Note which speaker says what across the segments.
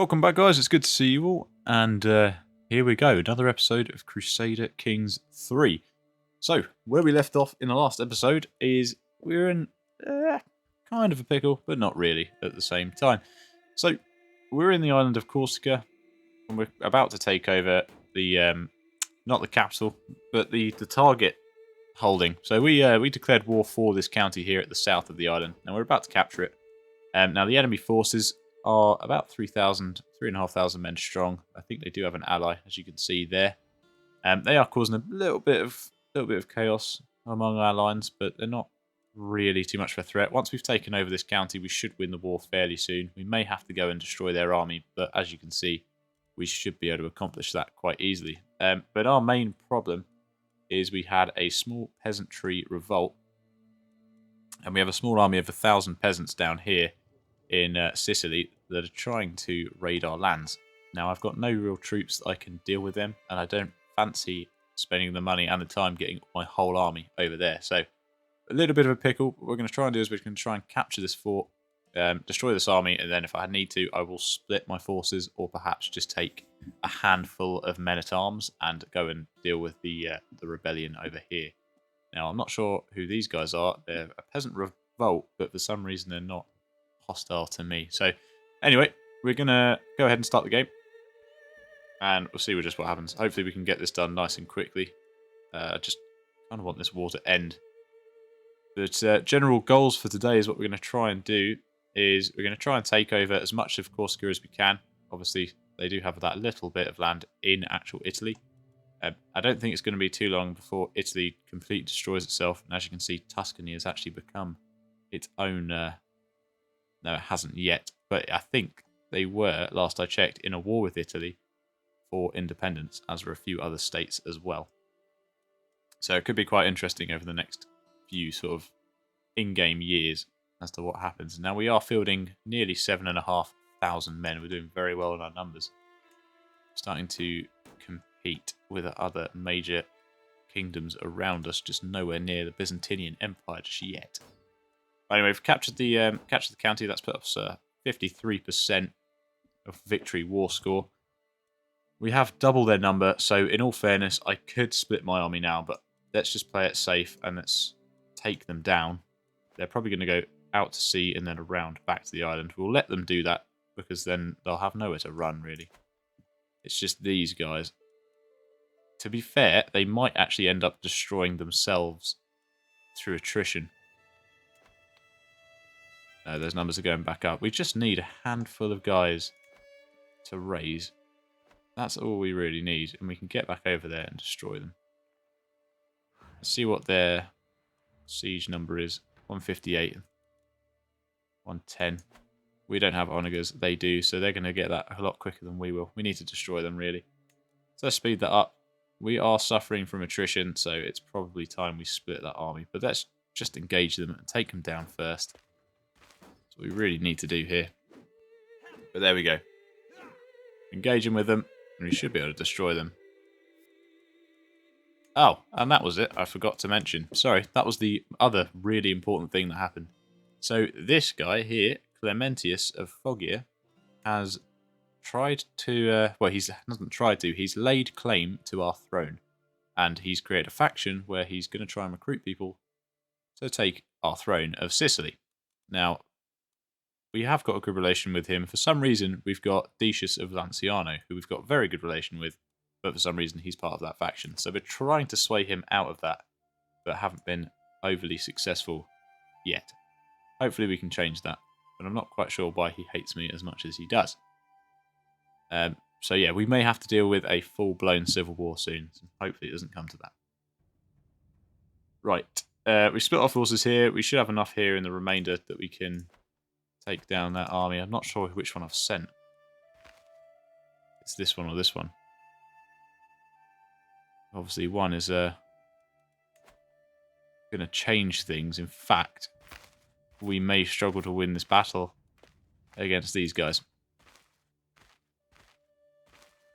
Speaker 1: Welcome back, guys. It's good to see you all. And here we go. Another episode of Crusader Kings 3. So, where we left off in the last episode is we're in kind of a pickle, but not really at the same time. So, we're in the island of Corsica, and we're about to take over the, not the capital, but the target holding. So, we declared war for this county here at the south of the island, and we're about to capture it. Now, the enemy forces are about 3,500 men strong. I think they do have an ally, as you can see there. They are causing a little bit of chaos among our lines, but they're not really too much of a threat. Once we've taken over this county, we should win the war fairly soon. We may have to go and destroy their army, but as you can see, we should be able to accomplish that quite easily. But our main problem is we had a small peasantry revolt, and we have a small army of 1,000 peasants down here in Sicily that are trying to raid our lands. Now, I've got no real troops that I can deal with them, and I don't fancy spending the money and the time getting my whole army over there. So, a little bit of a pickle. What we're going to try and do is we're going to try and capture this fort, destroy this army, and then if I need to, I will split my forces, or perhaps just take a handful of men-at-arms and go and deal with the rebellion over here. Now, I'm not sure who these guys are. They're a peasant revolt, but for some reason they're not hostile to me. So anyway, we're gonna go ahead and start the game, and we'll see just what happens. Hopefully we can get this done nice and quickly. I just kind of want this war to end. But general goals for today is what we're going to try and do is we're going to try and take over as much of Corsica as we can. Obviously they do have that little bit of land in actual Italy. I don't think it's going to be too long before Italy completely destroys itself, and as you can see, Tuscany has actually become its own no, it hasn't yet, but I think they were, last I checked, in a war with Italy for independence, as were a few other states as well. So it could be quite interesting over the next few sort of in-game years as to what happens. Now, we are fielding nearly 7,500 men. We're doing very well in our numbers. Starting to compete with other major kingdoms around us, just nowhere near the Byzantine Empire just yet. Anyway, we've captured the county. That's put us 53% of victory war score. We have double their number, so in all fairness, I could split my army now, but let's just play it safe and let's take them down. They're probably going to go out to sea and then around back to the island. We'll let them do that because then they'll have nowhere to run, really. It's just these guys. To be fair, they might actually end up destroying themselves through attrition. No, those numbers are going back up. We just need a handful of guys to raise. That's all we really need, and we can get back over there and destroy them. Let's see what their siege number is. 158. 110. We don't have onagers. They do, so they're going to get that a lot quicker than we will. We need to destroy them, really. So let's speed that up. We are suffering from attrition, so it's probably time we split that army. But let's just engage them and take them down first. We really need to do here. But there we go. Engaging with them, and we should be able to destroy them. Oh, and that was it. I forgot to mention. Sorry, that was the other really important thing that happened. So this guy here, Clementius of Foggia, has tried to... well, he hasn't tried to. He's laid claim to our throne. And he's created a faction where he's going to try and recruit people to take our throne of Sicily. Now, we have got a good relation with him. For some reason, we've got Decius of Lanciano, who we've got a very good relation with, but for some reason, he's part of that faction. So we're trying to sway him out of that, but haven't been overly successful yet. Hopefully we can change that, but I'm not quite sure why he hates me as much as he does. So yeah, we may have to deal with a full-blown civil war soon. So hopefully it doesn't come to that. Right, we split our forces here. We should have enough here in the remainder that we can take down that army. I'm not sure which one I've sent. It's this one or this one. Obviously, one is going to change things. In fact, we may struggle to win this battle against these guys.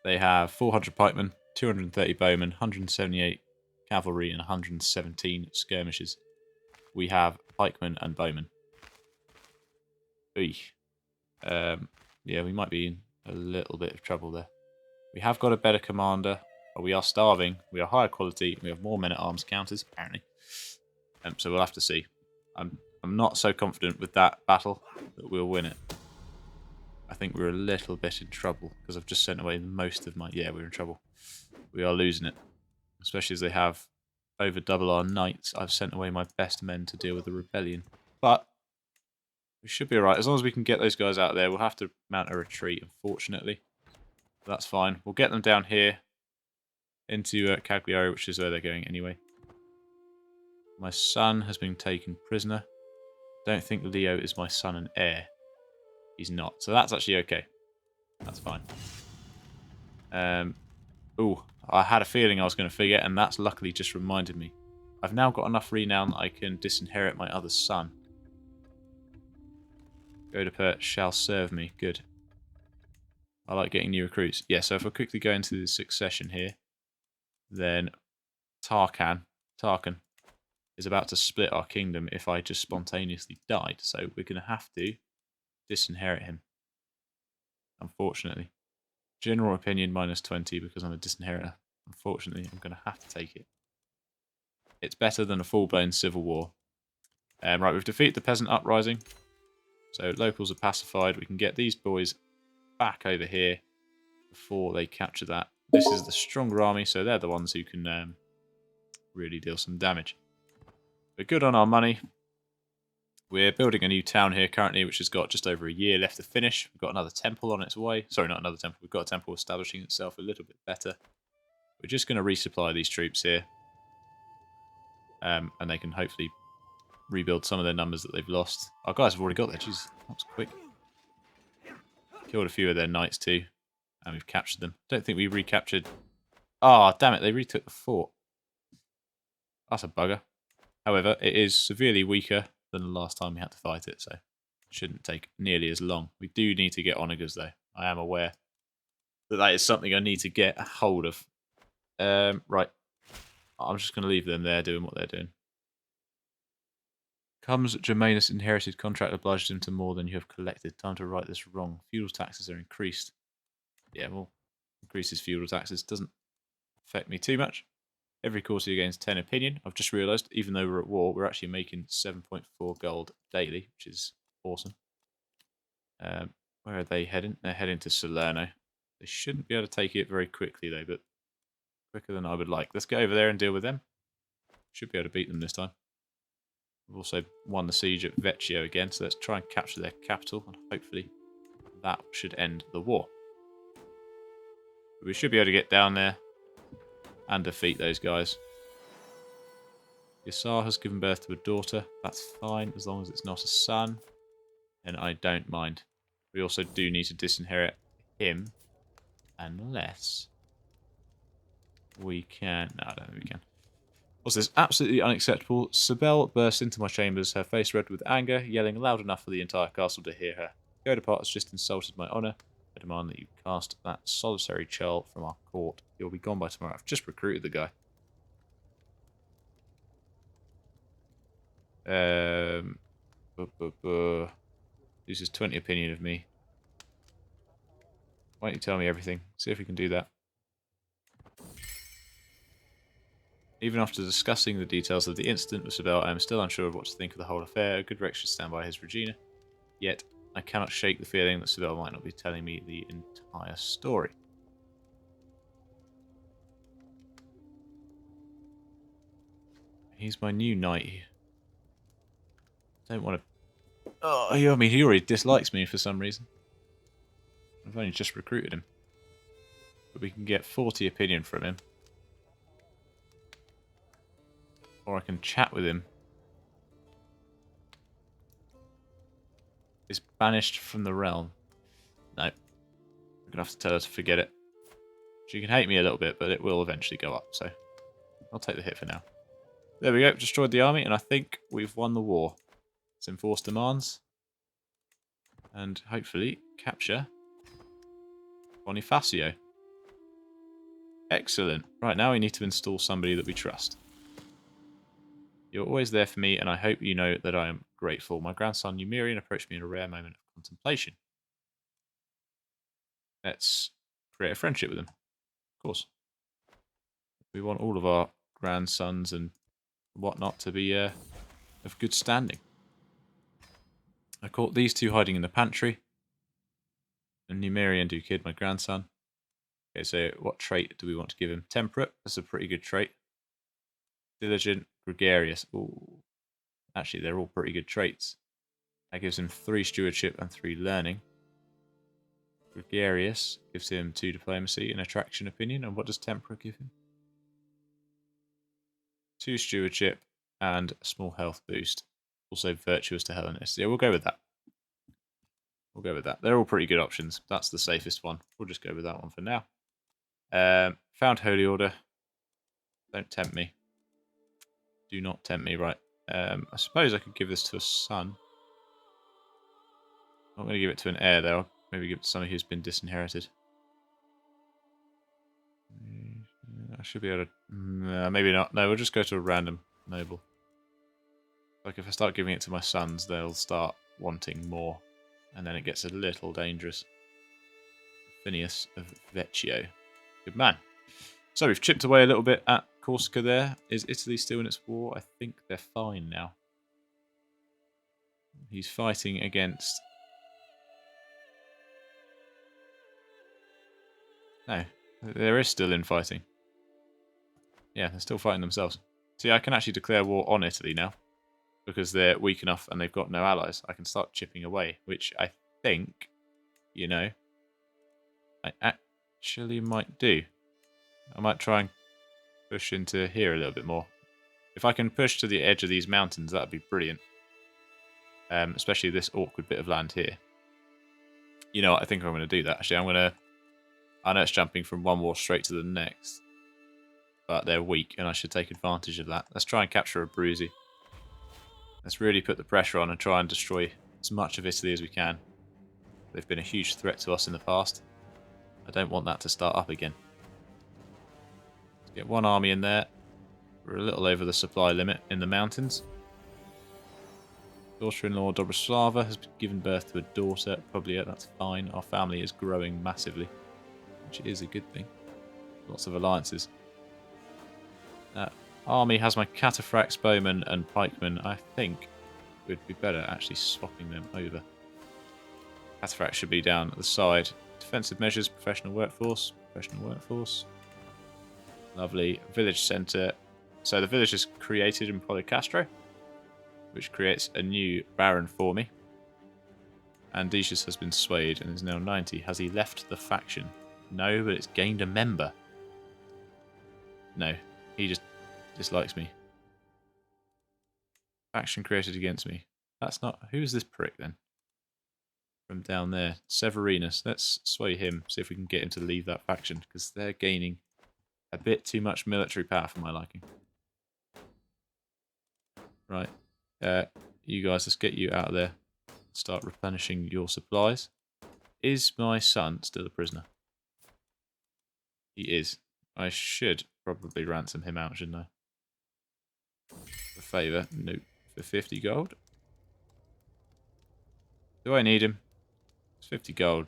Speaker 1: They have 400 pikemen, 230 bowmen, 178 cavalry, and 117 skirmishers. We have pikemen and bowmen. Yeah, we might be in a little bit of trouble there. We have got a better commander, but we are starving. We are higher quality. We have more men-at-arms counters, apparently. So we'll have to see. I'm not so confident with that battle that we'll win it. I think we're a little bit in trouble because I've just sent away most of my... Yeah, we're in trouble. We are losing it. Especially as they have over double our knights. I've sent away my best men to deal with the rebellion. But we should be alright. As long as we can get those guys out there, we'll have to mount a retreat, unfortunately. But that's fine. We'll get them down here into Cagliari, which is where they're going anyway. My son has been taken prisoner. Don't think Leo is my son and heir. He's not. So that's actually okay. That's fine. Ooh, I had a feeling I was going to forget, and that's luckily just reminded me. I've now got enough renown that I can disinherit my other son. Godapert shall serve me. Good. I like getting new recruits. Yeah, so if I quickly go into the succession here, then Tarkan is about to split our kingdom if I just spontaneously died. So we're going to have to disinherit him. Unfortunately. General opinion -20 because I'm a disinheritor. Unfortunately, I'm going to have to take it. It's better than a full-blown civil war. Right, we've defeated the peasant uprising. So locals are pacified. We can get these boys back over here before they capture that. This is the stronger army, so they're the ones who can really deal some damage. We're good on our money. We're building a new town here currently, which has got just over a year left to finish. We've got another temple on its way. Sorry, not another temple. We've got a temple establishing itself a little bit better. We're just going to resupply these troops here. And they can hopefully rebuild some of their numbers that they've lost. Our guys have already got there. Jeez, that was quick. Killed a few of their knights too. And we've captured them. Don't think we recaptured... Ah, oh, damn it. They retook the fort. That's a bugger. However, it is severely weaker than the last time we had to fight it, so it shouldn't take nearly as long. We do need to get onagers, though. I am aware that that is something I need to get a hold of. Right. I'm just going to leave them there doing what they're doing. Comes Germanus inherited contract obliged him to more than you have collected. Time to right this wrong. Feudal taxes are increased. Yeah, well, increases feudal taxes. Doesn't affect me too much. Every Corsica gains 10 opinion. I've just realised, even though we're at war, we're actually making 7.4 gold daily, which is awesome. Where are they heading? They're heading to Salerno. They shouldn't be able to take it very quickly, though, but quicker than I would like. Let's go over there and deal with them. Should be able to beat them this time. We've also won the siege at Vecchio again, so let's try and capture their capital, and hopefully that should end the war. But we should be able to get down there and defeat those guys. Yassar has given birth to a daughter. That's fine, as long as it's not a son. And I don't mind. We also do need to disinherit him. Unless we can... No, I don't think we can. What's this? Absolutely unacceptable. Sibel bursts into my chambers, her face red with anger, yelling loud enough for the entire castle to hear her. Godapart has just insulted my honour. I demand that you cast that solitary churl from our court. He'll be gone by tomorrow. I've just recruited the guy. Loses 20 opinion of me. Why don't you tell me everything? See if we can do that. Even after discussing the details of the incident with Sibel, I am still unsure of what to think of the whole affair. A good Rex should stand by his Regina. Yet, I cannot shake the feeling that Sibel might not be telling me the entire story. He's my new knight. Don't want to... Oh, I mean, he already dislikes me for some reason. I've only just recruited him. But we can get 40 opinion from him. Or I can chat with him. Is banished from the realm. No. I'm going to have to tell her to forget it. She can hate me a little bit, but it will eventually go up, so I'll take the hit for now. There we go, destroyed the army, and I think we've won the war. Let's enforce demands. And hopefully capture Bonifacio. Excellent. Right, now we need to install somebody that we trust. You're always there for me, and I hope you know that I am grateful. My grandson Numerian approached me in a rare moment of contemplation. let's create a friendship with them. Of course. We want all of our grandsons and whatnot to be of good standing. I caught these two hiding in the pantry. And Numerian do kid, my grandson. Okay, so what trait do we want to give him? Temperate, that's a pretty good trait. Diligent, gregarious. Ooh. Actually, they're all pretty good traits. That gives him 3 stewardship and 3 learning. Gregarious gives him 2 diplomacy and attraction opinion. And what does temperate give him? 2 stewardship and a small health boost. Also virtuous to Hellenist. Yeah, we'll go with that. We'll go with that. They're all pretty good options. That's the safest one. We'll just go with that one for now. Found Holy Order. Don't tempt me. Do not tempt me, right. I suppose I could give this to a son. I'm not going to give it to an heir, though. I'll maybe give it to somebody who's been disinherited. I should be able to... maybe not. No, we'll just go to a random noble. Like, if I start giving it to my sons, they'll start wanting more. And then it gets a little dangerous. Phineas of Vecchio. Good man. So we've chipped away a little bit at Corsica there. Is Italy still in its war? I think they're fine now. He's fighting against... No, there is still infighting. Yeah, they're still fighting themselves. See, I can actually declare war on Italy now. Because they're weak enough and they've got no allies. I can start chipping away, which I think, you know, I actually might do. I might try and push into here a little bit more. If I can push to the edge of these mountains, that would be brilliant. Especially this awkward bit of land here. You know what, I think I'm going to do that. Actually, I know it's jumping from one war straight to the next. But they're weak, and I should take advantage of that. Let's try and capture a Bruzy. Let's really put the pressure on and try and destroy as much of Italy as we can. They've been a huge threat to us in the past. I don't want that to start up again. Let's get one army in there. We're a little over the supply limit in the mountains. Daughter-in-law Dobroslava has given birth to a daughter. Probably that's fine. Our family is growing massively, which is a good thing. Lots of alliances. Army has my cataphracts, bowmen, and pikemen. I think it would be better actually swapping them over. Cataphracts should be down at the side. Defensive measures, professional workforce. Professional workforce. Lovely. Village centre. So the village is created in Policastro, which creates a new baron for me. Andetius has been swayed and is now 90. Has he left the faction? No, but it's gained a member. No, he just dislikes me. Faction created against me. That's not... Who is this prick then? From down there. Severinus. Let's sway him. See if we can get him to leave that faction. Because they're gaining a bit too much military power for my liking. Right. You guys, let's get you out of there. Start replenishing your supplies. Is my son still a prisoner? He is. I should probably ransom him out, shouldn't I? For favour? Nope. For 50 gold? Do I need him? It's 50 gold.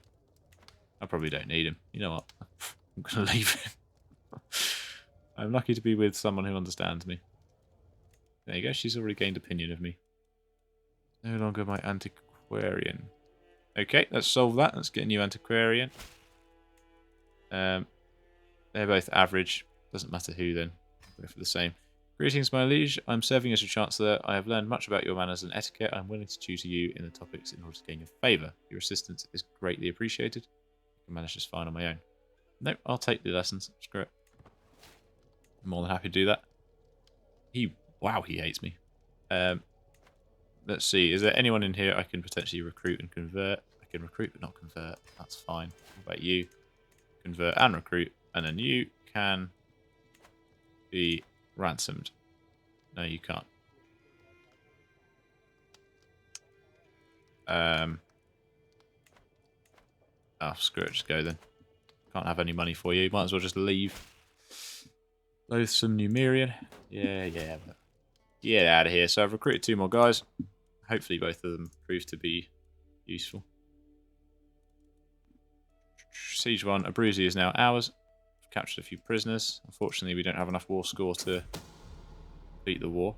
Speaker 1: I probably don't need him. You know what? I'm going to leave him. I'm lucky to be with someone who understands me. There you go. She's already gained opinion of me. No longer my antiquarian. Okay, let's solve that. Let's get a new antiquarian. They're both average. Doesn't matter who then. Go for the same. Greetings, my liege. I'm serving as your chancellor. I have learned much about your manners and etiquette. I'm willing to tutor you in the topics in order to gain your favour. Your assistance is greatly appreciated. I can manage just fine on my own. Nope, I'll take the lessons. Screw it. I'm more than happy to do that. Wow, he hates me. Let's see. Is there anyone in here I can potentially recruit and convert? I can recruit but not convert. That's fine. What about you? Convert and recruit. And then you can be ransomed. No, you can't. Oh, screw it. Just go then. Can't have any money for you. Might as well just leave. Loathsome Numerian. Yeah. Get out of here. So I've recruited 2 more guys. Hopefully both of them prove to be useful. Siege 1, Abruzzi is now ours. We've captured a few prisoners. Unfortunately, we don't have enough war score to beat the war.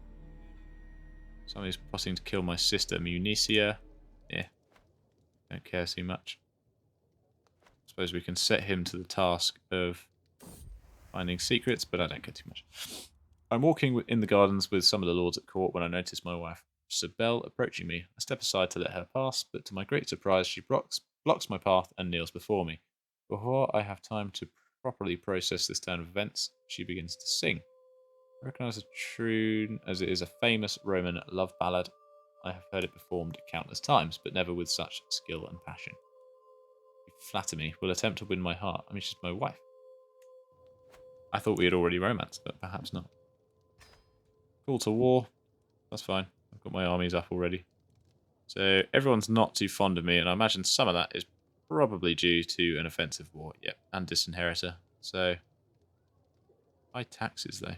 Speaker 1: Somebody's plotting to kill my sister, Municia. Yeah, don't care too much. Suppose we can set him to the task of finding secrets, but I don't care too much. I'm walking in the gardens with some of the lords at court when I notice my wife, Sibel, approaching me. I step aside to let her pass, but to my great surprise, she blocks my path and kneels before me. Before I have time to properly process this turn of events, she begins to sing. I recognise the tune as it is a famous Roman love ballad. I have heard it performed countless times, but never with such skill and passion. You flatter me, will attempt to win my heart. I mean, she's my wife. I thought we had already romanced, but perhaps not. Call to war. That's fine. I've got my armies up already. So everyone's not too fond of me, and I imagine some of that is probably due to an offensive war. Yep, and disinheritor. So, high taxes, though.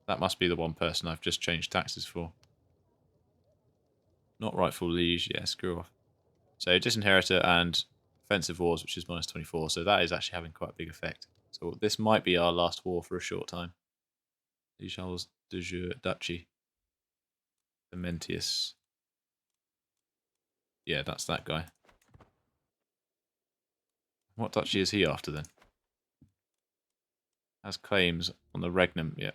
Speaker 1: That must be the one person I've just changed taxes for. Not rightful liege. Yeah, screw off. So, disinheritor and offensive wars, which is minus 24. So that is actually having quite a big effect. So this might be our last war for a short time. Charles de Jure Duchy. Dementius. Yeah, that's that guy. What duchy is he after then? Has claims on the regnum. Yeah.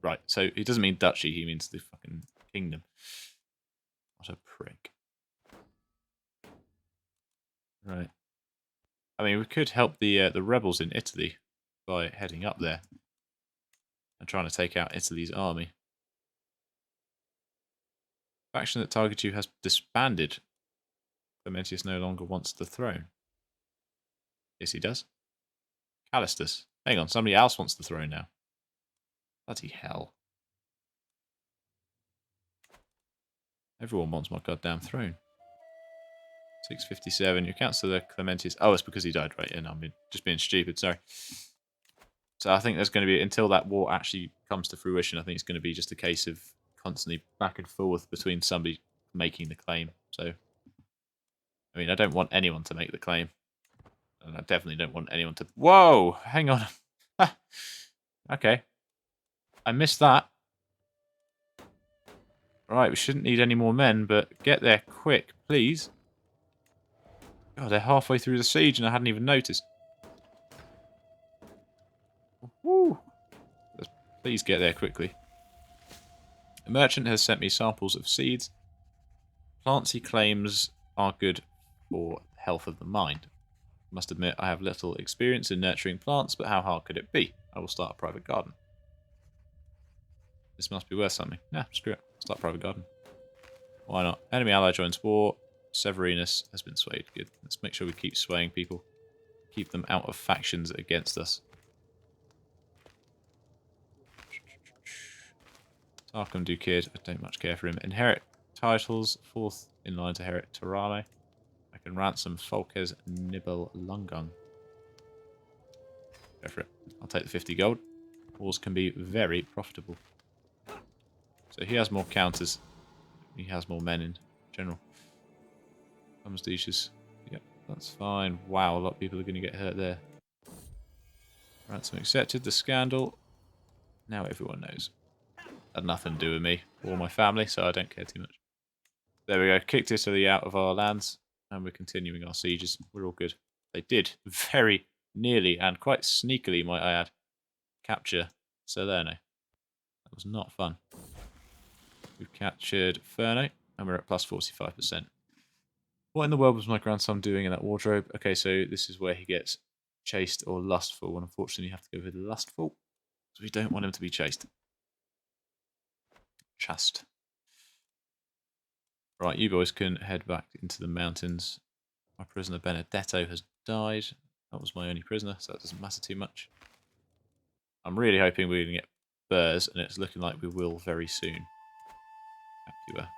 Speaker 1: Right, so he doesn't mean duchy, he means the fucking kingdom. What a prick. Right. I mean, we could help the rebels in Italy by heading up there and trying to take out Italy's army. Faction that targeted you has disbanded. Clementius no longer wants the throne. Yes, he does. Callistus. Hang on, somebody else wants the throne now. Bloody hell. Everyone wants my goddamn throne. 657. Your councillor Clementius. Oh, it's because he died, right? And I'm just being stupid, sorry. So I think there's going to be, until that war actually comes to fruition, I think it's going to be just a case of constantly back and forth between somebody making the claim. So, I mean, I don't want anyone to make the claim. And I definitely don't want anyone to... Whoa! Hang on. Okay. I missed that. Right, we shouldn't need any more men, but get there quick, please. God, they're halfway through the siege and I hadn't even noticed. Woo! Please get there quickly. A merchant has sent me samples of seeds. Plants he claims are good for the health of the mind. I must admit I have little experience in nurturing plants, but how hard could it be? I will start a private garden. This must be worth something. Nah, screw it. Start a private garden. Why not? Enemy ally joins war. Severinus has been swayed. Good. Let's make sure we keep swaying people. Keep them out of factions against us. Tarquin Duquid, I don't much care for him. Inherit titles. Fourth in line to inherit Terame. I can ransom Folkes Nibelungung. Go for it. I'll take the 50 gold. Wars can be very profitable. So he has more counters. He has more men in general. Thumbs Dishes. Yep, that's fine. Wow, a lot of people are going to get hurt there. Ransom accepted. The scandal. Now everyone knows. Had nothing to do with me or my family, so I don't care too much. There we go. Kicked Italy out of our lands, and we're continuing our sieges. We're all good. They did very nearly and quite sneakily, might I add, capture Salerno. That was not fun. We've captured Furno, and we're at plus 45%. What in the world was my grandson doing in that wardrobe? Okay, so this is where he gets chaste or lustful, and unfortunately you have to go with lustful, because we don't want him to be chaste. Chaste. Right, you boys can head back into the mountains. My prisoner Benedetto has died. That was my only prisoner, so that doesn't matter too much. I'm really hoping we're going to get Burrs, and it's looking like we will very soon. Capua.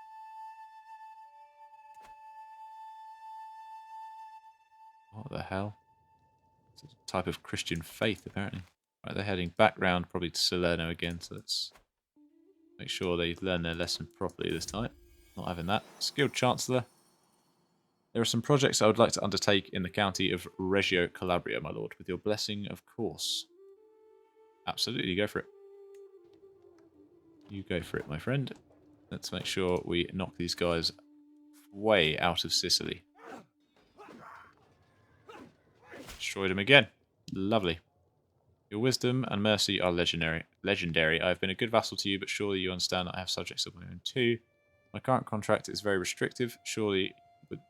Speaker 1: What the hell? It's a type of Christian faith, apparently. Right, they're heading back round, probably to Salerno again, so let's make sure they learn their lesson properly this time. Not having that. Skilled Chancellor. There are some projects I would like to undertake in the county of Reggio Calabria, my lord. With your blessing, of course. Absolutely, go for it. You go for it, my friend. Let's make sure we knock these guys way out of Sicily. Destroyed him again. Lovely. Your wisdom and mercy are legendary. I have been a good vassal to you, but surely you understand that I have subjects of my own too. My current contract is very restrictive. Surely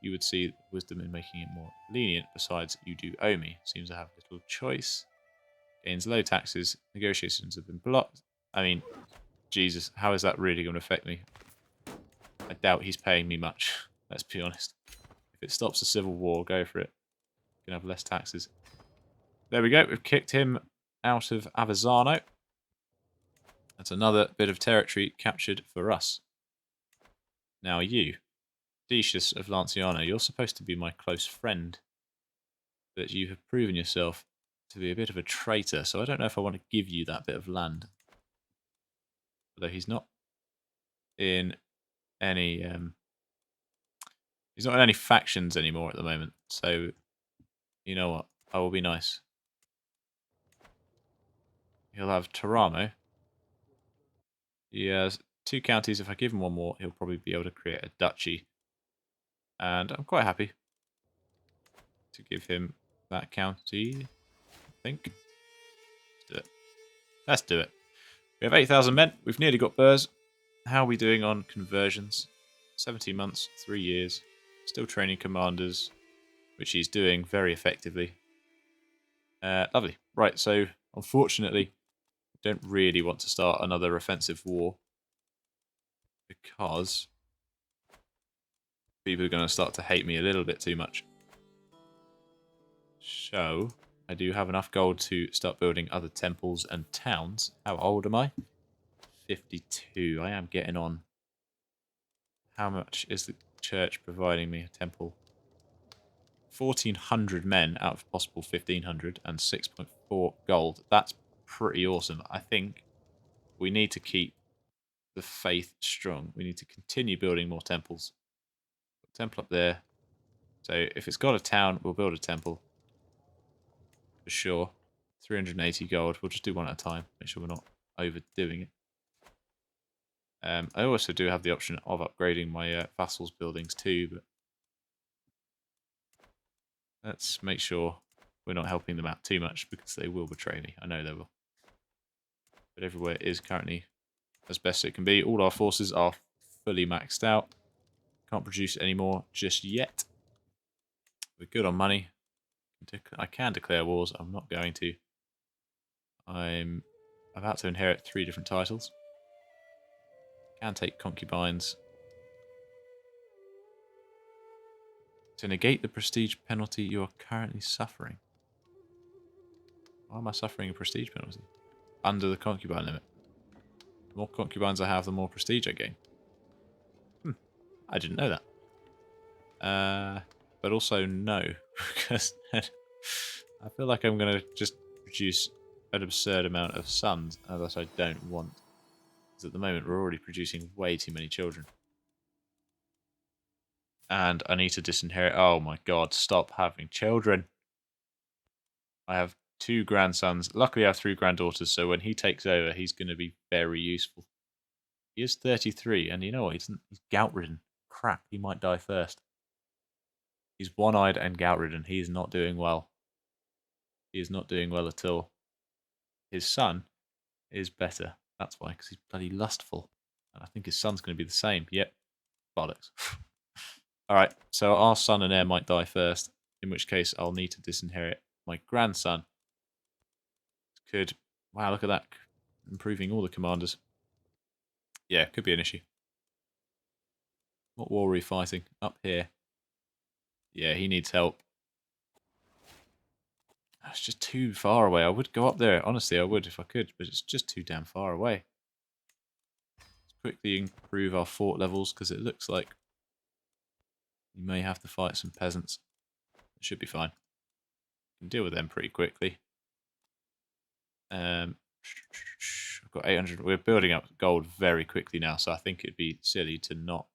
Speaker 1: you would see wisdom in making it more lenient. Besides, you do owe me. Seems I have little choice. Gains low taxes. Negotiations have been blocked. I mean, Jesus, how is that really going to affect me? I doubt he's paying me much. Let's be honest. If it stops a civil war, go for it. You can have less taxes. There we go. We've kicked him out of Avezzano. That's another bit of territory captured for us. Now you, Decius of Lanciano, you're supposed to be my close friend. But you have proven yourself to be a bit of a traitor, so I don't know if I want to give you that bit of land. Although he's not in any he's not in any factions anymore at the moment, so you know what? I will be nice. He'll have Teramo. He has 2 counties. If I give him 1 more, he'll probably be able to create a duchy. And I'm quite happy to give him that county, I think. Let's do it. Let's do it. We have 8,000 men. We've nearly got Burrs. How are we doing on conversions? 17 months, 3 years. Still training commanders, which he's doing very effectively. Lovely. Right, so unfortunately, we don't really want to start another offensive war because people are going to start to hate me a little bit too much. So, I do have enough gold to start building other temples and towns. How old am I? 52. I am getting on. How much is the church providing me a temple? 1,400 men out of possible 1,500 and 6.4 gold. That's pretty awesome. I think we need to keep the faith strong. We need to continue building more temples. Temple up there. So if it's got a town, we'll build a temple. For sure. 380 gold. We'll just do one at a time. Make sure we're not overdoing it. I also do have the option of upgrading my vassals' buildings too, but let's make sure we're not helping them out too much because they will betray me. I know they will. But everywhere is currently as best it can be. All our forces are fully maxed out. Can't produce any more just yet. We're good on money. I can declare wars. I'm not going to. I'm about to inherit 3 different titles. Can take concubines. To negate the prestige penalty you are currently suffering. Why am I suffering a prestige penalty? Under the concubine limit. The more concubines I have, the more prestige I gain. I didn't know that. But also no, because I feel like I'm going to just produce an absurd amount of sons that I don't want. Because at the moment we're already producing way too many children. And I need to disinherit. Oh my god, stop having children. I have 2 grandsons. Luckily I have 3 granddaughters, so when he takes over, he's going to be very useful. He is 33, and you know what? He's gout-ridden. Crap, he might die first. He's one-eyed and gout-ridden. He is not doing well. He is not doing well at all. His son is better. That's why, because he's bloody lustful. And I think his son's going to be the same. Yep. Bollocks. Alright, so our son and heir might die first, in which case I'll need to disinherit my grandson. Could... Wow, look at that. Improving all the commanders. Yeah, could be an issue. What war are we fighting? Up here. Yeah, he needs help. It's just too far away. I would go up there. Honestly, I would if I could, but it's just too damn far away. Let's quickly improve our fort levels, because it looks like you may have to fight some peasants. It should be fine. You can deal with them pretty quickly. I've got 800. We're building up gold very quickly now, so I think it'd be silly to not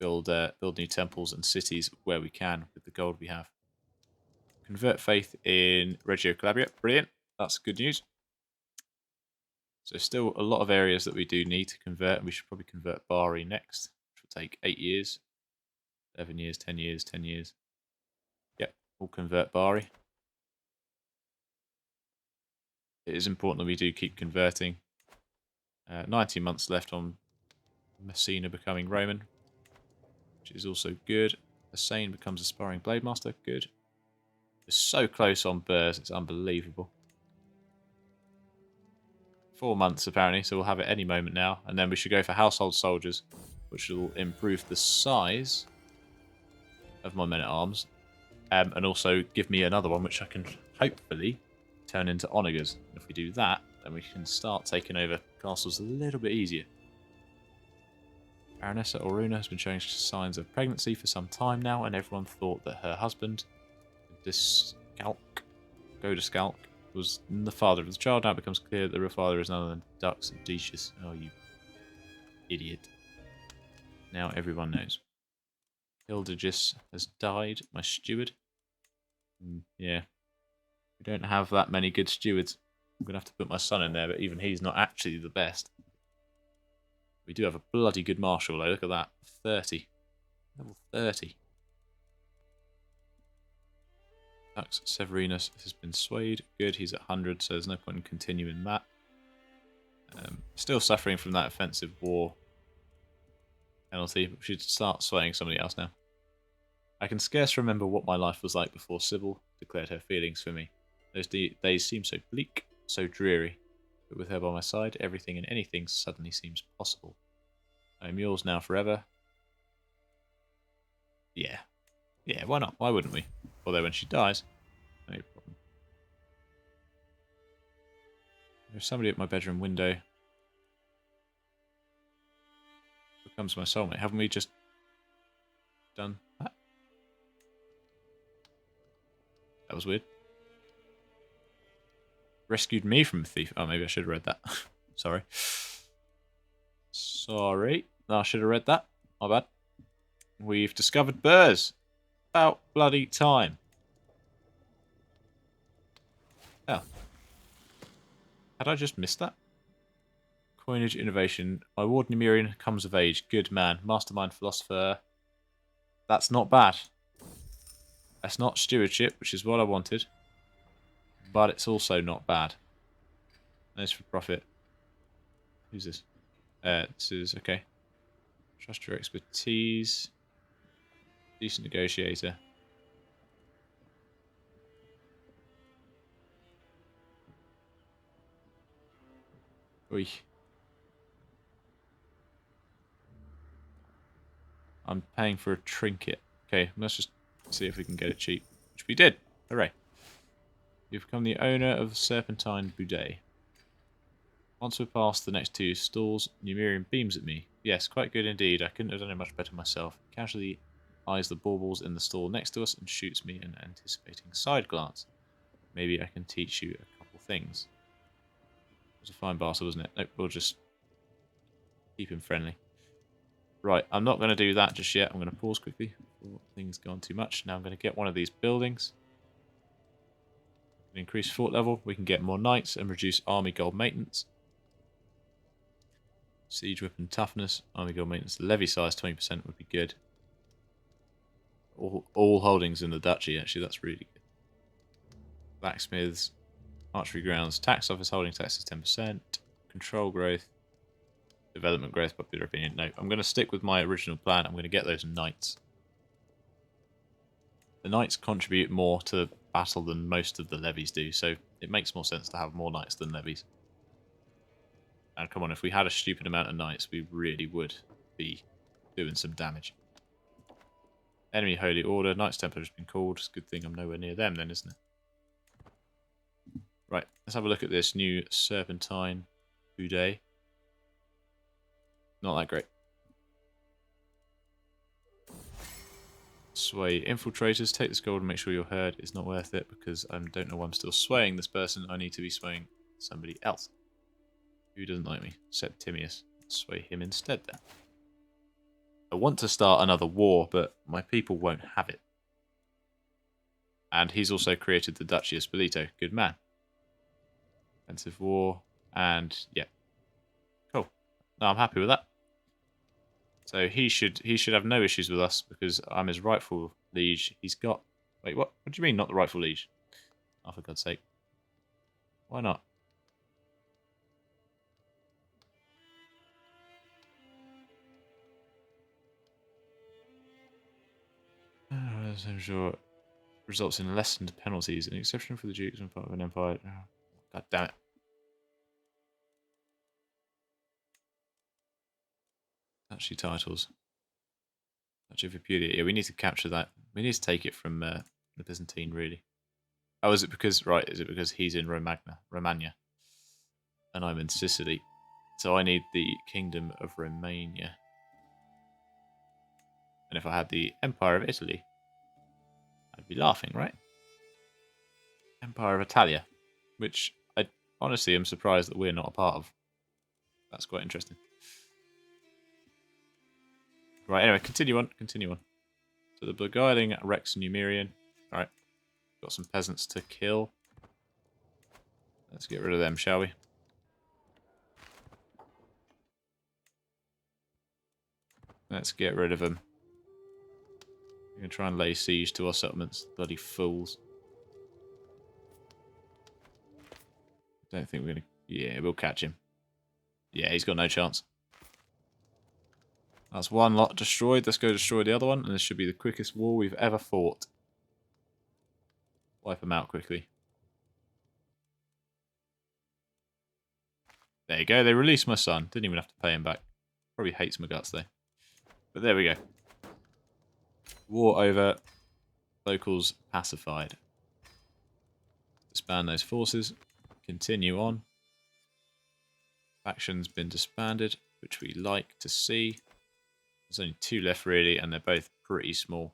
Speaker 1: build new temples and cities where we can with the gold we have. Convert faith in Reggio Calabria. Brilliant. That's good news. So still a lot of areas that we do need to convert. We should probably convert Bari next, which will take 8 years. 11 years, 10 years, 10 years. Yep, we'll convert Bari. It is important that we do keep converting. 19 months left on Messina becoming Roman, which is also good. Hussein becomes aspiring blade master. Good. We're so close on Burrs, it's unbelievable. 4 months apparently, so we'll have it any moment now. And then we should go for household soldiers, which will improve the size of my men-at-arms. And also give me another one, which I can hopefully turn into onagers. If we do that, then we can start taking over castles a little bit easier. Baronessa Oruna has been showing signs of pregnancy for some time now, and everyone thought that her husband, Godescalc, was the father of the child. Now it becomes clear that the real father is none other than Dux and Decius. Oh, you idiot. Now everyone knows. Hildegis has died, my steward. Yeah. We don't have that many good stewards. I'm going to have to put my son in there, but even he's not actually the best. We do have a bloody good marshal, though. Look at that. 30. Level 30. Dux Severinus has been swayed. Good, he's at 100, so there's no point in continuing that. Still suffering from that offensive war penalty, but we should start swaying somebody else now. I can scarce remember what my life was like before Sybil declared her feelings for me. Those days seem so bleak, so dreary, but with her by my side, everything and anything suddenly seems possible. I am yours now forever. Yeah. Yeah, why not? Why wouldn't we? Although when she dies, no problem. There's somebody at my bedroom window. Becomes my soulmate. Haven't we just done that? That was weird. Rescued me from a thief. Oh, maybe I should have read that. Sorry. Sorry. No, I should have read that. My bad. We've discovered Burrs. About bloody time. Oh. Had I just missed that? Coinage innovation. My ward Nemirian comes of age. Good man. Mastermind philosopher. That's not bad. That's not stewardship, which is what I wanted. But it's also not bad. Nice for profit. Who's this? This is okay. Trust your expertise. Decent negotiator. Oi. I'm paying for a trinket. Okay, let's just see if we can get it cheap. Which we did. Hooray. You've become the owner of the Serpentine Boudet. Once we're past the next 2 stalls, Numerian beams at me. Yes, quite good indeed. I couldn't have done it much better myself. Casually eyes the baubles in the stall next to us and shoots me an anticipating side glance. Maybe I can teach you a couple things. It was a fine bastard, wasn't it? Nope, we'll just keep him friendly. Right, I'm not going to do that just yet. I'm going to pause quickly before things go on too much. Now I'm going to get one of these buildings. Increase fort level. We can get more knights and reduce army gold maintenance. Siege weapon toughness. Army gold maintenance. Levy size 20% would be good. All holdings in the duchy, actually. That's really good. Blacksmiths. Archery grounds. Tax office holding tax is 10%. Control growth. Development growth, popular opinion. No, I'm going to stick with my original plan. I'm going to get those knights. The knights contribute more to battle than most of the levies do, so it makes more sense to have more knights than levies. And come on, if we had a stupid amount of knights, we really would be doing some damage. Enemy Holy Order. Knights Templar has been called. It's a good thing I'm nowhere near them then, isn't it? Right, let's have a look at this new Serpentine Boudet. Not that great. Sway infiltrators. Take this gold and make sure your herd is not worth it, because I don't know why I'm still swaying this person. I need to be swaying somebody else. Who doesn't like me? Septimius. Sway him instead then. I want to start another war, but my people won't have it. And he's also created the Duchy of Spoleto. Good man. Offensive war. And, yeah. Cool. No, I'm happy with that. So he should have no issues with us because I'm his rightful liege. He's got... Wait, what? What do you mean not the rightful liege? Oh, for God's sake. Why not? I'm sure results in lessened penalties, an exception for the dukes and part of an empire. Oh, God damn it. Duchy titles. Duchy of Apulia. Yeah, we need to capture that. We need to take it from the Byzantine, really. Oh, is it because... Right, is it because he's in Romagna? And I'm in Sicily. So I need the Kingdom of Romania. And if I had the Empire of Italy, I'd be laughing, right? Empire of Italia, which I honestly am surprised that we're not a part of. That's quite interesting. Right, anyway, continue on. So the beguiling Rex Numerian. Alright, got some peasants to kill. Let's get rid of them, shall we? Let's get rid of them. We're going to try and lay siege to our settlements. Bloody fools. Don't think we're going to... Yeah, we'll catch him. Yeah, he's got no chance. That's one lot destroyed. Let's go destroy the other one. And this should be the quickest war we've ever fought. Wipe them out quickly. There you go. They released my son. Didn't even have to pay him back. Probably hates my guts, though. But there we go. War over. Locals pacified. Disband those forces. Continue on. Faction's been disbanded, which we like to see. There's only 2 left, really, and they're both pretty small.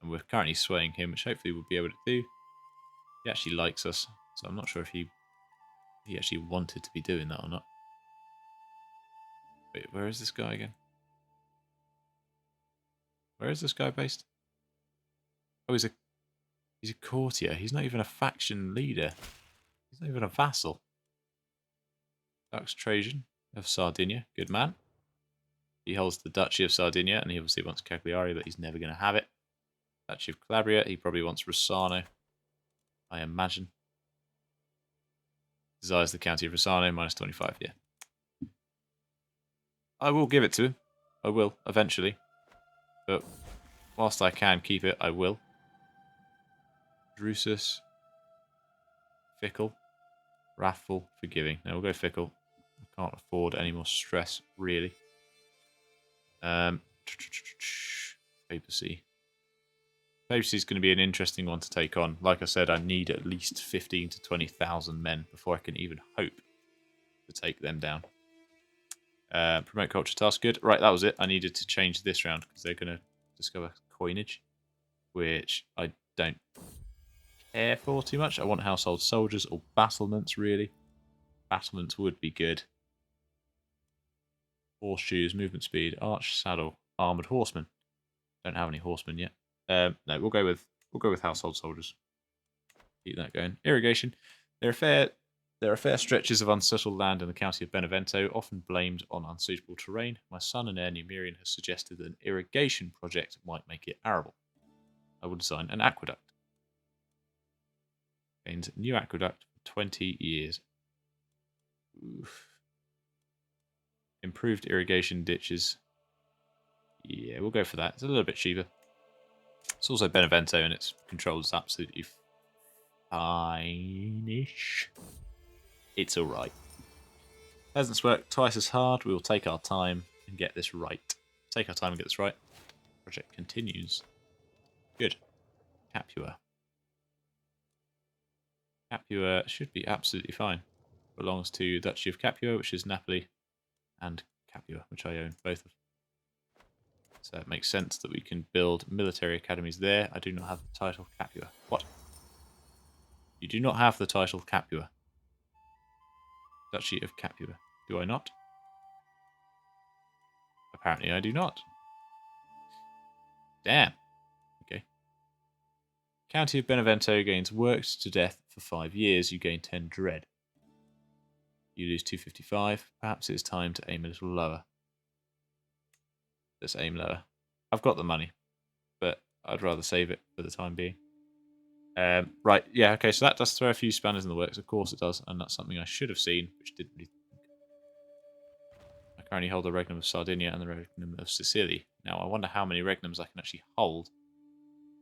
Speaker 1: And we're currently swaying him, which hopefully we'll be able to do. He actually likes us, so I'm not sure if he actually wanted to be doing that or not. Wait, where is this guy again? Where is this guy based? Oh, he's a courtier. He's not even a faction leader. He's not even a vassal. Dux Trajan of Sardinia. Good man. He holds the Duchy of Sardinia, and he obviously wants Cagliari, but he's never going to have it. Duchy of Calabria. He probably wants Rossano, I imagine. Desires the county of Rossano, minus 25, yeah. I will give it to him. I will, eventually. But whilst I can keep it, I will. Drusus. Fickle. Wrathful. Forgiving. Now we'll go fickle. I can't afford any more stress, really. Papacy. Papacy is going to be an interesting one to take on. Like I said, I need at least 15 to 20,000 men before I can even hope to take them down. Promote culture task, good. Right, that was it. I needed to change this round because they're going to discover coinage, which I don't care for too much. I want household soldiers or battlements, really. Battlements would be good. Horseshoes, movement speed, arch, saddle, armored horsemen. Don't have any horsemen yet. No, we'll go with household soldiers. Keep that going. Irrigation. There are fair stretches of unsettled land in the county of Benevento, often blamed on unsuitable terrain. My son and heir Numerian has suggested that an irrigation project might make it arable. I will design an aqueduct. Gains new aqueduct for 20 years. Oof. Improved irrigation ditches. Yeah, we'll go for that. It's a little bit cheaper. It's also Benevento and its control is absolutely fine-ish. It's alright. Peasants work twice as hard. We will take our time and get this right. Take our time and get this right. Project continues. Good. Capua. Capua should be absolutely fine. Belongs to Duchy of Capua, which is Napoli, and Capua, which I own both of. So it makes sense that we can build military academies there. I do not have the title Capua. What? You do not have the title Capua. Duchy of Capua. Do I not? Apparently I do not. Damn. Okay. County of Benevento gains worked to death for 5 years. You gain 10 dread. You lose 255. Perhaps it's time to aim a little lower. Let's aim lower. I've got the money, but I'd rather save it for the time being. Right, yeah, okay, so that does throw a few spanners in the works. Of course it does, and that's something I should have seen, which didn't really. I currently hold the regnum of Sardinia and the regnum of Sicily. Now, I wonder how many regnums I can actually hold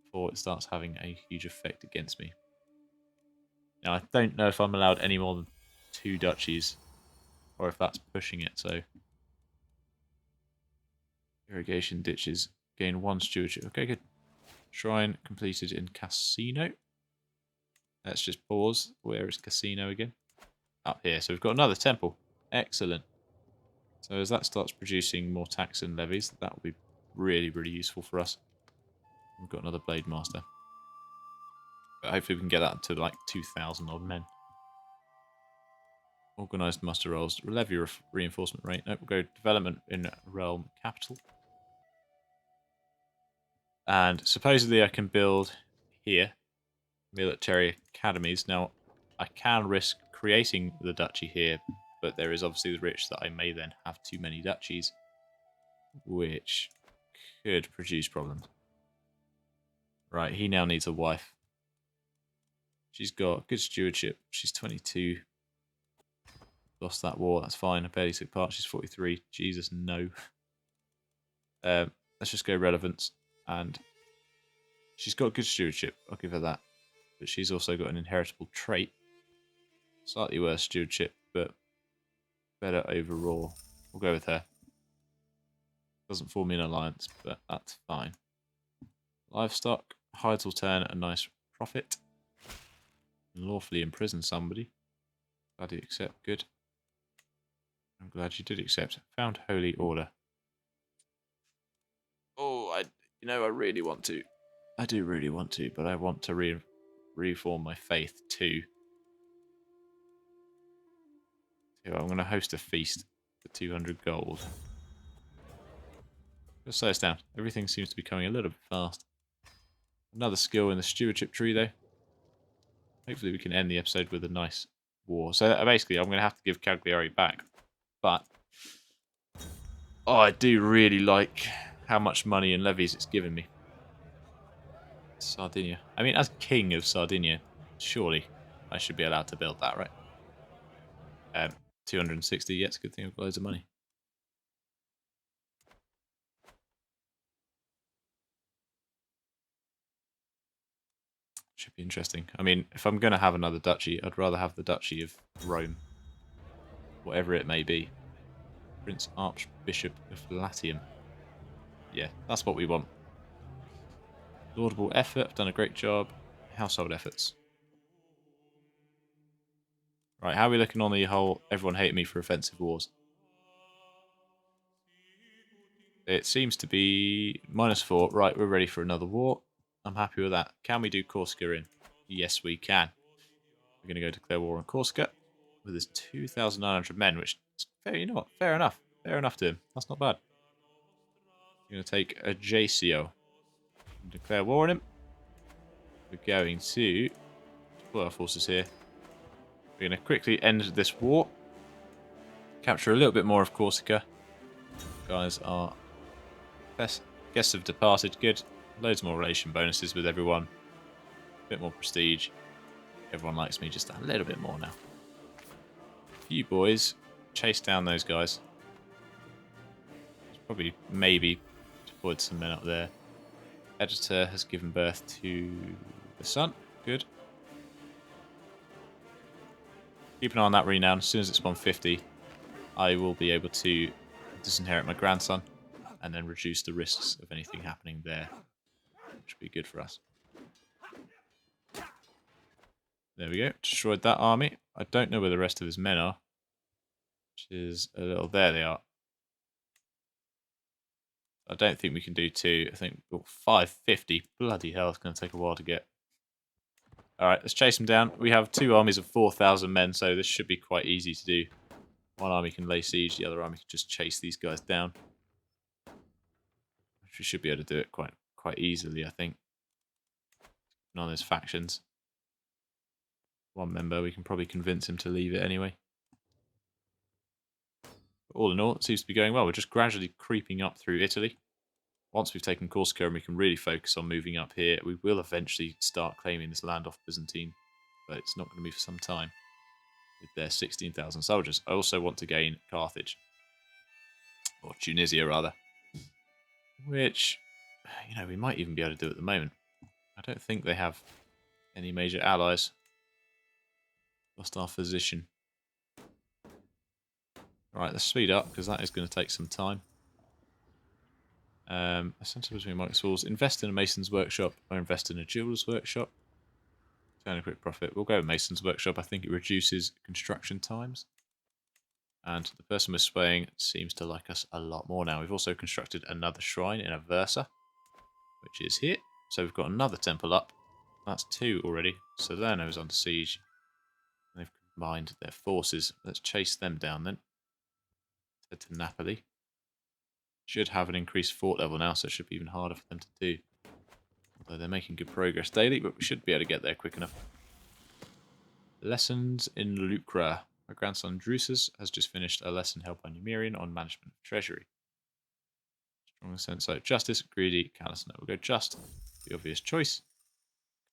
Speaker 1: before it starts having a huge effect against me. Now, I don't know if I'm allowed any more than 2 duchies, or if that's pushing it, so... Irrigation ditches gain 1 stewardship. Okay, good. Shrine completed in Casino. Let's just pause. Where is Casino again? Up here. So we've got another temple. Excellent. So as that starts producing more tax and levies, that will be really, really useful for us. We've got another Blade Master. But hopefully we can get that to like 2,000 odd men. Organised muster rolls. Levy reinforcement rate. Nope, we'll go development in realm capital. And supposedly I can build here military academies. Now, I can risk creating the duchy here, but there is obviously the risk that I may then have too many duchies, which could produce problems. Right, he now needs a wife. She's got good stewardship. She's 22. Lost that war, that's fine. I barely took part. She's 43. Jesus, no. Let's just go relevance. And she's got good stewardship. I'll give her that. But she's also got an inheritable trait. Slightly worse stewardship, but better overall. We'll go with her. Doesn't form me an alliance, but that's fine. Livestock. Hides will turn a nice profit. Lawfully imprison somebody. Glad you accept. Good. I'm glad you did accept. Found holy order. Oh, I really want to. I do really want to, but I want to reform my faith too. So I'm going to host a feast for 200 gold. Just slow us down. Everything seems to be coming a little bit fast. Another skill in the stewardship tree, though. Hopefully we can end the episode with a nice war. So basically, I'm going to have to give Cagliari back. But oh, I do really like how much money and levies it's given me. Sardinia. I mean, as king of Sardinia, surely I should be allowed to build that, right? 260. Yeah, it's a good thing I've got loads of money. Should be interesting. I mean, if I'm going to have another duchy, I'd rather have the Duchy of Rome. Whatever it may be. Prince Archbishop of Latium. Yeah, that's what we want. Laudable effort. I've done a great job. Household efforts. Right, how are we looking on the whole everyone hate me for offensive wars? It seems to be -4. Right, we're ready for another war. I'm happy with that. Can we do Corsica in? Yes, we can. We're going to go declare war on Corsica with his 2,900 men, which is fair, you know what? Fair enough. Fair enough to him. That's not bad. We're going to take Ajaccio and declare war on him. We're going to deploy our forces here. We're going to quickly end this war. Capture a little bit more of Corsica. Guys are guests have departed. Good. Loads more relation bonuses with everyone. A bit more prestige. Everyone likes me just a little bit more now. You boys chase down those guys. Probably, maybe deployed some men up there. Editor has given birth to the son. Good. Keep an eye on that renown. As soon as it's 150, I will be able to disinherit my grandson and then reduce the risks of anything happening there, which would be good for us. There we go. Destroyed that army. I don't know where the rest of his men are, which is a little... There they are. I don't think we can do 2. I think 550. Bloody hell, it's going to take a while to get. Alright, let's chase them down. We have 2 armies of 4,000 men, so this should be quite easy to do. One army can lay siege, the other army can just chase these guys down. We should be able to do it quite quite easily, I think. None of those factions. One member, we can probably convince him to leave it anyway. But all in all, it seems to be going well. We're just gradually creeping up through Italy. Once we've taken Corsica and we can really focus on moving up here, we will eventually start claiming this land off Byzantine. But it's not going to be for some time with their 16,000 soldiers. I also want to gain Carthage. Or Tunisia, rather. Which, you know, we might even be able to do at the moment. I don't think they have any major allies. Lost our physician. Right, let's speed up, because that is going to take some time. A centre between Mike's Walls. Invest in a mason's workshop or invest in a jeweler's workshop. Turn a quick profit. We'll go with mason's workshop. I think it reduces construction times. And the person we're swaying seems to like us a lot more now. We've also constructed another shrine in Aversa, which is here. So we've got another temple up. That's 2 already. Salerno is under siege. And they've combined their forces. Let's chase them down then. Head to Napoli. Should have an increased fort level now, so it should be even harder for them to do. Although they're making good progress daily, but we should be able to get there quick enough. Lessons in Lucra. My grandson Drusus has just finished a lesson held by Numerian on management of treasury. Strong sense. So justice, greedy, callous. No, we'll go just. The obvious choice.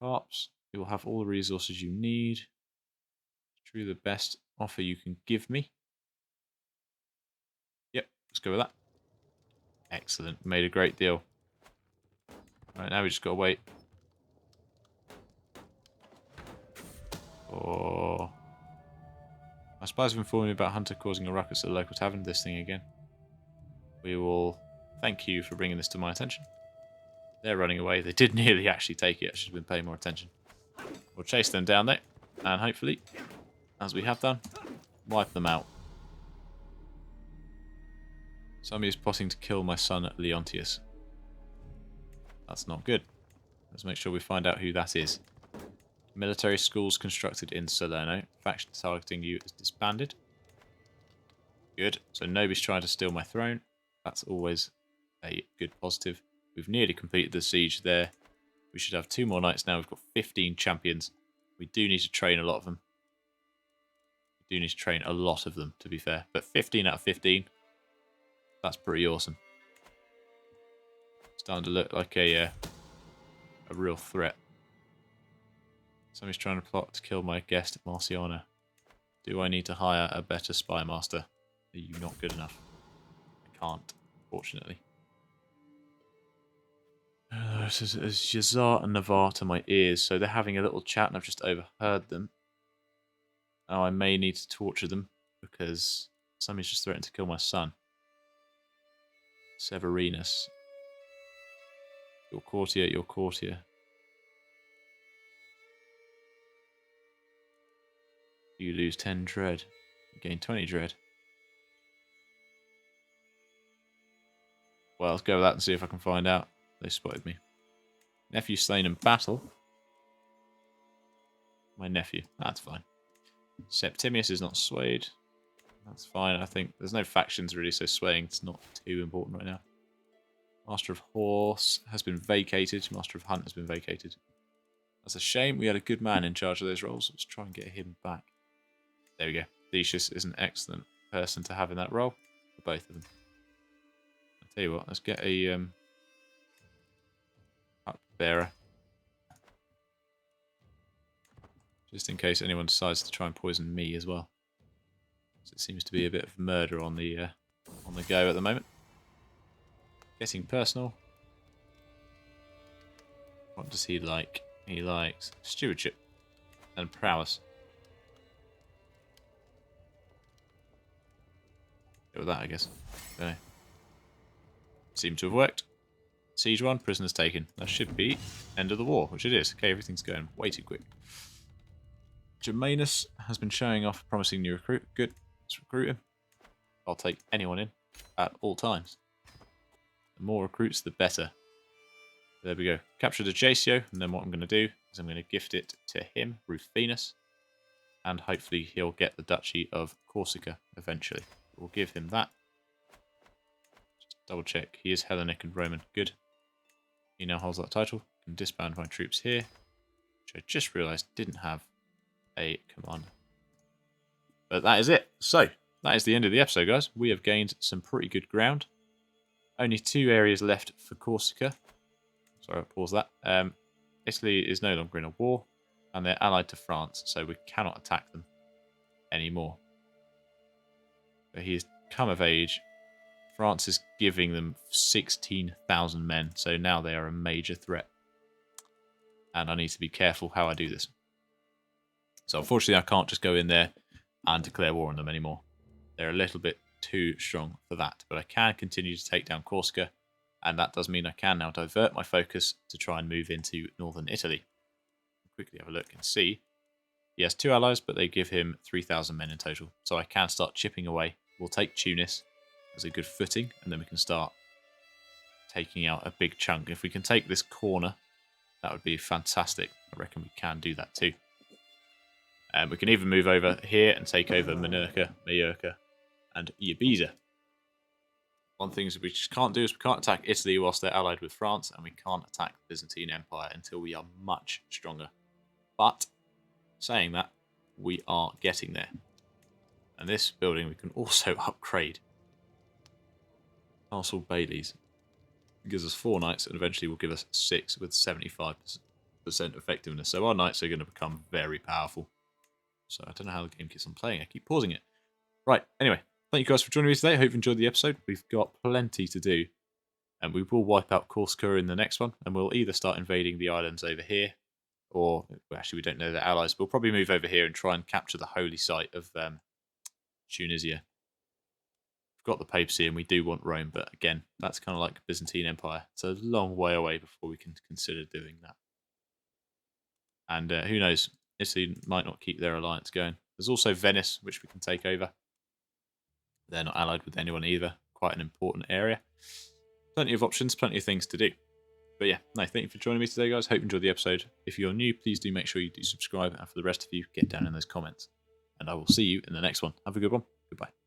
Speaker 1: Carps. You will have all the resources you need. True, the best offer you can give me. Yep, let's go with that. Excellent. Made a great deal. Right, now we just got to wait. Oh. My spies have informed me about Hunter causing a ruckus at the local tavern. This thing again. We will thank you for bringing this to my attention. They're running away. They did nearly actually take it. I should have been paying more attention. We'll chase them down there. And hopefully, as we have done, wipe them out. Somebody is plotting to kill my son Leontius. That's not good. Let's make sure we find out who that is. Military schools constructed in Salerno. Faction targeting you is disbanded. Good. So nobody's trying to steal my throne. That's always a good positive. We've nearly completed the siege there. We should have 2 more knights now. We've got 15 champions. We do need to train a lot of them. We do need to train a lot of them, to be fair. But 15 out of 15, that's pretty awesome. Starting to look like a real threat. Somebody's trying to plot to kill my guest, Marciana. Do I need to hire a better spy master? Are you not good enough? I can't, fortunately. This is Yazar and Navarre to my ears, so they're having a little chat and I've just overheard them. Oh, I may need to torture them because somebody's just threatened to kill my son. Severinus. Your courtier, your courtier. You lose 10 dread. You gain 20 dread. Well, let's go with that and see if I can find out. They spotted me. Nephew slain in battle. My nephew. That's fine. Septimius is not swayed. That's fine, I think. There's no factions really, so swaying is not too important right now. Master of Horse has been vacated. Master of Hunt has been vacated. That's a shame. We had a good man in charge of those roles. Let's try and get him back. There we go. Decius is an excellent person to have in that role. For both of them. I'll tell you what, let's get a bearer. Just in case anyone decides to try and poison me as well. So it seems to be a bit of murder on the go at the moment. Getting personal. What does he like? He likes stewardship and prowess. Go with that, I guess. Okay. Seemed to have worked. Siege 1, prisoners taken. That should be end of the war, which it is. Okay, everything's going way too quick. Germanus has been showing off a promising new recruit. Good. Let's recruit him. I'll take anyone in at all times. The more recruits, the better. There we go. Captured Ajaccio, and then what I'm going to do is I'm going to gift it to him, Rufinus, and hopefully he'll get the Duchy of Corsica eventually. We'll give him that. Just double check. He is Hellenic and Roman. Good. He now holds that title. Can disband my troops here, which I just realised didn't have a command. But that is it. So, that is the end of the episode, guys. We have gained some pretty good ground. Only 2 areas left for Corsica. Sorry, I'll pause that. Italy is no longer in a war, and they're allied to France, so we cannot attack them anymore. But he has come of age. France is giving them 16,000 men, so now they are a major threat. And I need to be careful how I do this. So unfortunately, I can't just go in there and declare war on them anymore. They're a little bit too strong for that. But I can continue to take down Corsica, and that does mean I can now divert my focus to try and move into northern Italy. Quickly have a look and see. He has 2 allies, but they give him 3,000 men in total. So I can start chipping away. We'll take Tunis as a good footing, and then we can start taking out a big chunk. If we can take this corner, that would be fantastic. I reckon we can do that too. We can even move over here and take over Majorca, and Ibiza. One thing we just can't do is we can't attack Italy whilst they're allied with France, and we can't attack the Byzantine Empire until we are much stronger. But, saying that, we are getting there. And this building we can also upgrade. Castle Baileys. It gives us 4 knights, and eventually will give us 6 with 75% effectiveness. So our knights are going to become very powerful. So I don't know how the game keeps on playing. I keep pausing it. Right, anyway. Thank you guys for joining me today. I hope you enjoyed the episode. We've got plenty to do. And we will wipe out Corsica in the next one. And we'll either start invading the islands over here. Or, well, actually, we don't know their allies. We'll probably move over here and try and capture the holy site of Tunisia. We've got the papacy and we do want Rome. But again, that's kind of like Byzantine Empire. It's a long way away before we can consider doing that. And who knows? Italy might not keep their alliance going. There's also Venice, which we can take over. They're not allied with anyone either. Quite an important area. Plenty of options, plenty of things to do. But yeah, no, thank you for joining me today, guys. Hope you enjoyed the episode. If you're new, please do make sure you do subscribe. And for the rest of you, get down in those comments. And I will see you in the next one. Have a good one. Goodbye.